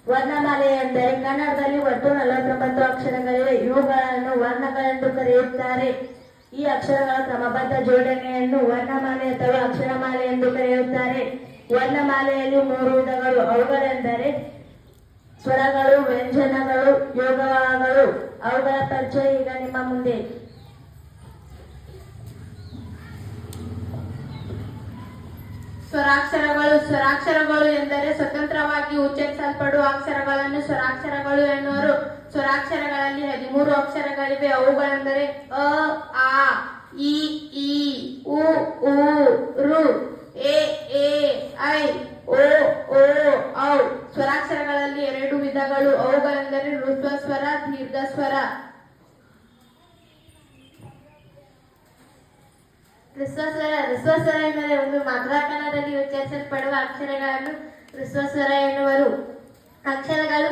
ವರ್ಣಮಾಲೆ ಎಂದರೆ ಕನ್ನಡದಲ್ಲಿ ಒಟ್ಟು 49 ಅಕ್ಷರಗಳಿವೆ. ಇವುಗಳನ್ನು ವರ್ಣಗಳೆಂದು ಕರೆಯುತ್ತಾರೆ. ಈ ಅಕ್ಷರಗಳ ಕ್ರಮಬದ್ಧ ಜೋಡಣೆಯನ್ನು ವರ್ಣಮಾಲೆ ಅಥವಾ ಅಕ್ಷರಮಾಲೆ ಎಂದು ಕರೆಯುತ್ತಾರೆ. ವರ್ಣಮಾಲೆಯಲ್ಲಿ 3 ವಿಧಗಳು. ಅವುಗಳೆಂದರೆ ಸ್ವರಗಳು, ವ್ಯಂಜನಗಳು, ಯೋಗಗಳು. ಅವುಗಳ ಪರಿಚಯ ಈಗ ನಿಮ್ಮ ಮುಂದೆ. ಸ್ವರಾಕ್ಷರಗಳು ಎಂದರೆ ಸ್ವತಂತ್ರವಾಗಿ ಉಚ್ಚರಿಸಲ್ಪಡುವ ಅಕ್ಷರಗಳನ್ನು ಸ್ವರಾಕ್ಷರಗಳು ಎನ್ನುವರು. ಸ್ವರಾಕ್ಷರಗಳಲ್ಲಿ 13 ಅಕ್ಷರಗಳಿವೆ. ಅವುಗಳೆಂದರೆ ಅ, ಆ, ಇ, ಈ, ಉ, ರು, ಎ, ಐ, ಓ, ಔ. ಸ್ವರಾಕ್ಷರಗಳಲ್ಲಿ 2 ವಿಧಗಳು. ಅವುಗಳೆಂದರೆ ಹೃಸ್ವ ಸ್ವರ, ದೀರ್ಘ ಸ್ವರ. ಹೃಸ್ವ ಸ್ವರ ಎಂದರೆ ಒಂದು ಮಧ್ವಾಕರಣದಲ್ಲಿ ಉಚ್ಚರಿಸಲ್ಪಡುವ ಅಕ್ಷರಗಳನ್ನು ಹೃಸ್ವ ಸ್ವರ ಎನ್ನುವರು. ಅಕ್ಷರಗಳು